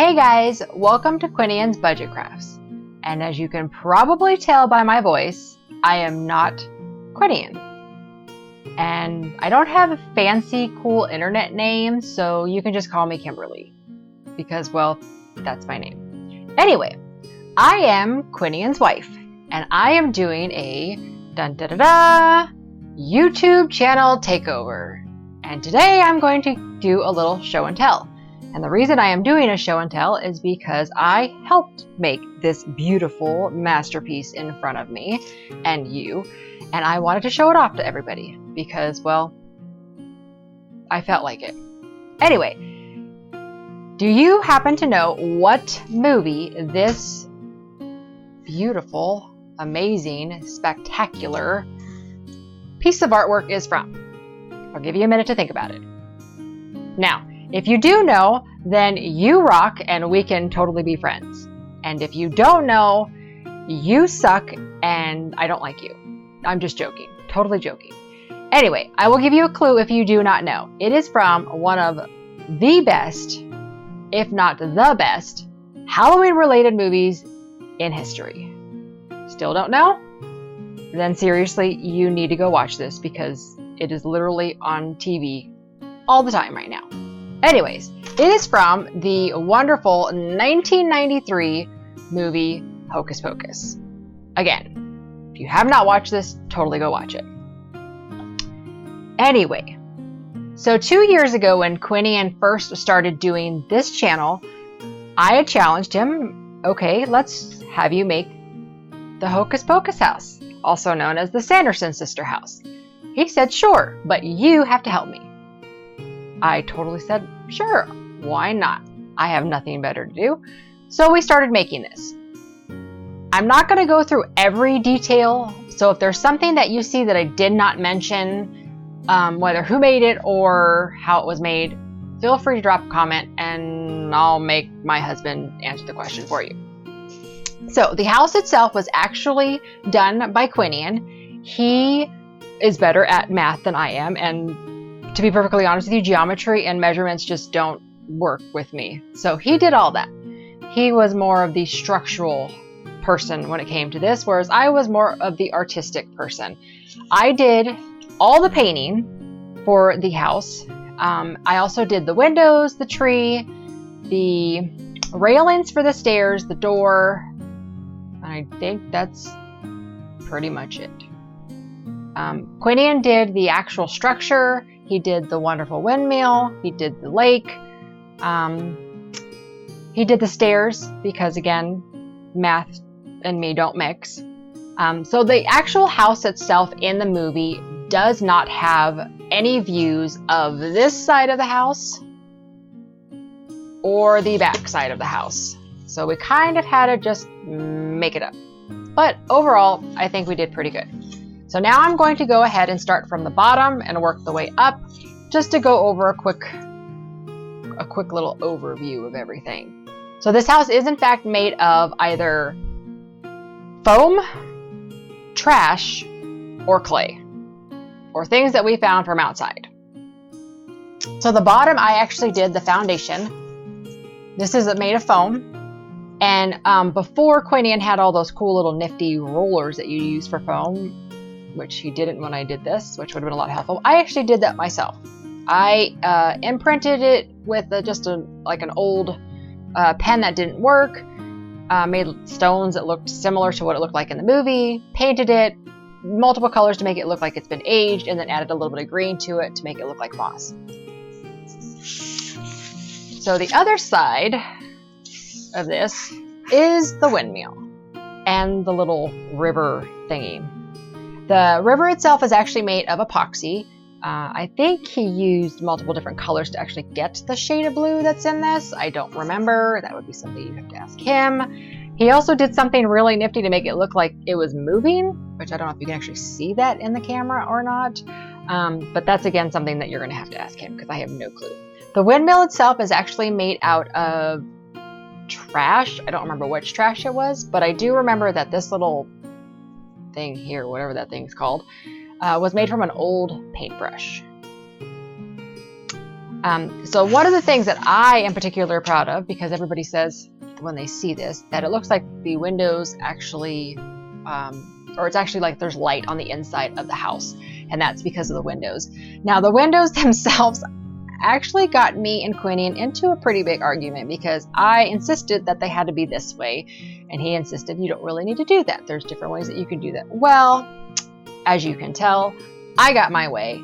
Hey guys, welcome to Quinian's Budget Crafts. And as you can probably tell by my voice, I am not Quinian. And I don't have a fancy, cool internet name, so you can just call me Kimberly. Because, well, that's my name. Anyway, I am Quinian's wife, and I am doing a YouTube channel takeover. And today I'm going to do a little show and tell. And the reason I am doing a show and tell is because I helped make this beautiful masterpiece in front of me and you, and I wanted to show it off to everybody because, well, I felt like it. Anyway, do you happen to know what movie this beautiful, amazing, spectacular piece of artwork is from? I'll give you a minute to think about it. Now, if you do know, then you rock and we can totally be friends. And if you don't know, you suck and I don't like you. I'm just joking. Totally joking. Anyway, I will give you a clue if you do not know. It is from one of the best, if not the best, Halloween-related movies in history. Still don't know? Then seriously, you need to go watch this because it is literally on TV all the time right now. Anyways, it is from the wonderful 1993 movie Hocus Pocus. Again, if you have not watched this, totally go watch it. Anyway, so 2 years ago when Quinian first started doing this channel, I had challenged him, okay, let's have you make the Hocus Pocus house, also known as the Sanderson sister house. He said, sure, but you have to help me. I totally said, sure, why not? I have nothing better to do. So we started making this. I'm not going to go through every detail, so if there's something that you see that I did not mention, whether who made it or how it was made, feel free to drop a comment and I'll make my husband answer the question for you. So the house itself was actually done by Quinian. He is better at math than I am, and to be perfectly honest with you, geometry and measurements just don't work with me. So he did all that. He was more of the structural person when it came to this, whereas I was more of the artistic person. I did all the painting for the house. I also did the windows, the tree, the railings for the stairs, the door. I think that's pretty much it. Quinian did the actual structure. He did the wonderful windmill. He did the lake. He did the stairs because, again, math and me don't mix. So the actual house itself in the movie does not have any views of this side of the house or the back side of the house. So we kind of had to just make it up. But overall, I think we did pretty good. So now I'm going to go ahead and start from the bottom and work the way up just to go over a quick little overview of everything. So this house is in fact made of either foam, trash, or clay, or things that we found from outside. So the bottom, I actually did the foundation. This is made of foam. And before Quinian had all those cool little nifty rollers that you use for foam, which he didn't when I did this, which would have been a lot helpful. I actually did that myself. I imprinted it with just an old pen that didn't work, made stones that looked similar to what it looked like in the movie, painted it multiple colors to make it look like it's been aged, and then added a little bit of green to it to make it look like moss. So the other side of this is the windmill and the little river thingy. The river itself is actually made of epoxy. I think he used multiple different colors to actually get the shade of blue that's in this. I don't remember. That would be something you have to ask him. He also did something really nifty to make it look like it was moving, which I don't know if you can actually see that in the camera or not. But that's, again, something that you're going to have to ask him because I have no clue. The windmill itself is actually made out of trash. I don't remember which trash it was, but I do remember that this little thing here, whatever that thing's called, was made from an old paintbrush. So one of the things that I am particularly proud of, because everybody says when they see this, that it looks like the windows actually, or it's actually like there's light on the inside of the house, and that's because of the windows. Now the windows themselves actually got me and Quinian into a pretty big argument because I insisted that they had to be this way, and he insisted you don't really need to do that. There's different ways that you can do that. Well, as you can tell, I got my way,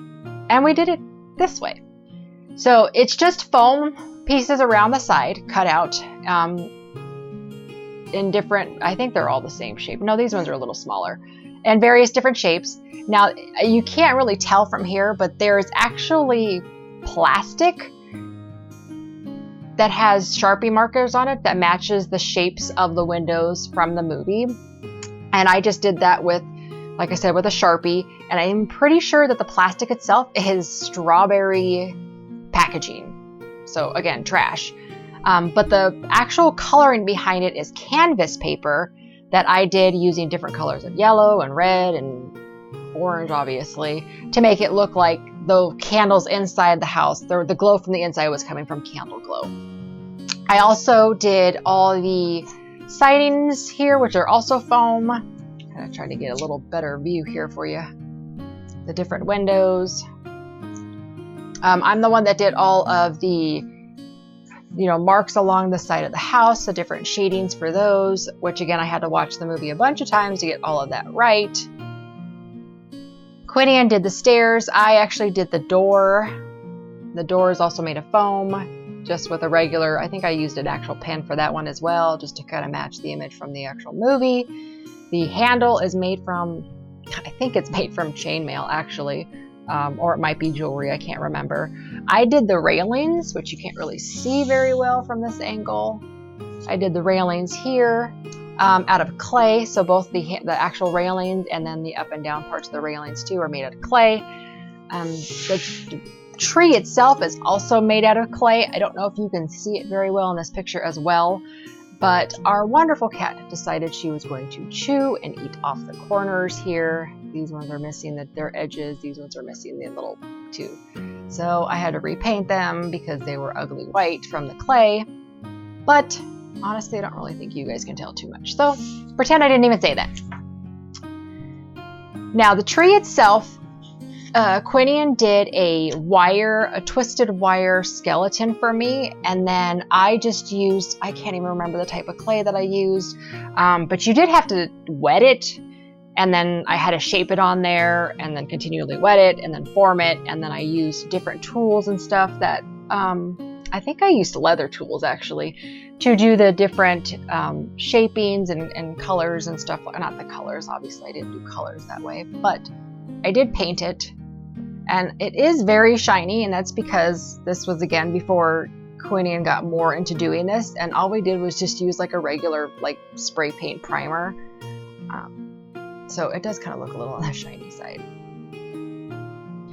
and we did it this way. So it's just foam pieces around the side, cut out in different, I think they're all the same shape. No, these ones are a little smaller, and various different shapes. Now, you can't really tell from here, but there's actually plastic that has Sharpie markers on it that matches the shapes of the windows from the movie. And I just did that with, like I said, with a Sharpie, and I'm pretty sure that the plastic itself is strawberry packaging. So again, trash. But the actual coloring behind it is canvas paper that I did using different colors of yellow and red and orange, obviously, to make it look like the candles inside the house, the glow from the inside was coming from candle glow. I also did all the sidings here, which are also foam. I'm gonna try to get a little better view here for you. The different windows. I'm the one that did all of the, marks along the side of the house, the different shadings for those, which again, I had to watch the movie a bunch of times to get all of that right. Quinian did the stairs. I actually did the door. The door is also made of foam, just with a regular, I think I used an actual pen for that one as well, just to kind of match the image from the actual movie. The handle is made from, I think it's made from chainmail actually. Or it might be jewelry, I can't remember. I did the railings, which you can't really see very well from this angle. I did the railings here out of clay, so both the actual railings and then the up and down parts of the railings too are made out of clay. The tree itself is also made out of clay. I don't know if you can see it very well in this picture as well, but our wonderful cat decided she was going to chew and eat off the corners here. These ones are missing their edges. These ones are missing the little too. So I had to repaint them because they were ugly white from the clay. But honestly, I don't really think you guys can tell too much. So pretend I didn't even say that. Now the tree itself, Quinian did a twisted wire skeleton for me, and then I just used, I can't even remember the type of clay that I used, but you did have to wet it, and then I had to shape it on there, and then continually wet it, and then form it, and then I used different tools and stuff that, I think I used leather tools actually, to do the different shapings and colors and stuff. Not the colors, obviously I didn't do colors that way, but I did paint it. And it is very shiny, and that's because this was, again, before Quinian got more into doing this, and all we did was just use like a regular spray paint primer. So it does kind of look a little on the shiny side.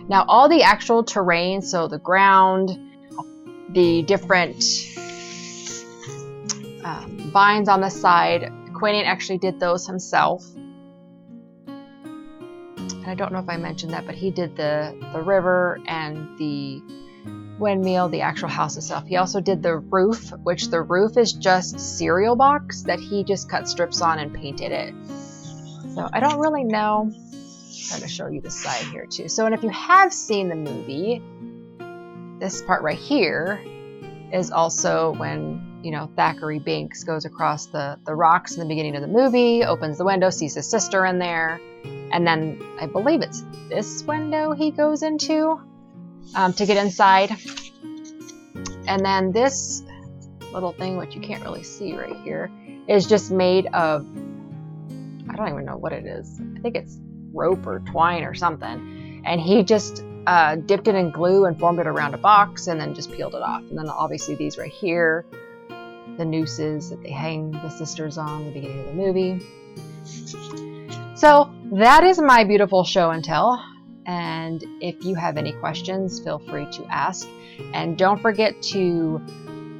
Now all the actual terrain, so the ground, the different vines on the side, Quinian actually did those himself. I don't know if I mentioned that, but he did the river and the windmill, the actual house itself. He also did the roof, which the roof is just cereal box that he just cut strips on and painted it. So I don't really know. I'm trying to show you the side here too. So, and if you have seen the movie, this part right here is also when, Thackeray Binks goes across the rocks in the beginning of the movie, opens the window, sees his sister in there. And then I believe it's this window he goes into to get inside. And then this little thing, which you can't really see right here, is just made of, I don't even know what it is. I think it's rope or twine or something. And he just dipped it in glue and formed it around a box and then just peeled it off. And then obviously these right here, the nooses that they hang the sisters on at the beginning of the movie. So that is my beautiful show and tell. And if you have any questions, feel free to ask. And don't forget to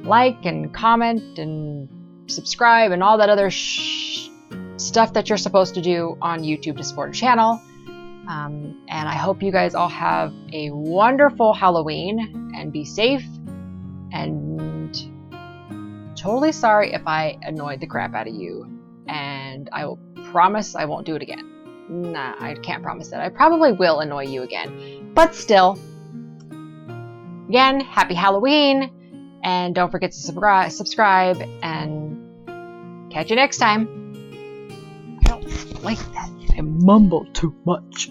like and comment and subscribe and all that other stuff that you're supposed to do on YouTube to support a channel. And I hope you guys all have a wonderful Halloween. and be safe. And totally sorry if I annoyed the crap out of you. And I will promise I won't do it again. Nah, I can't promise that. I probably will annoy you again. But still, again, happy Halloween. And don't forget to subscribe. And catch you next time. I don't like that. I mumble too much.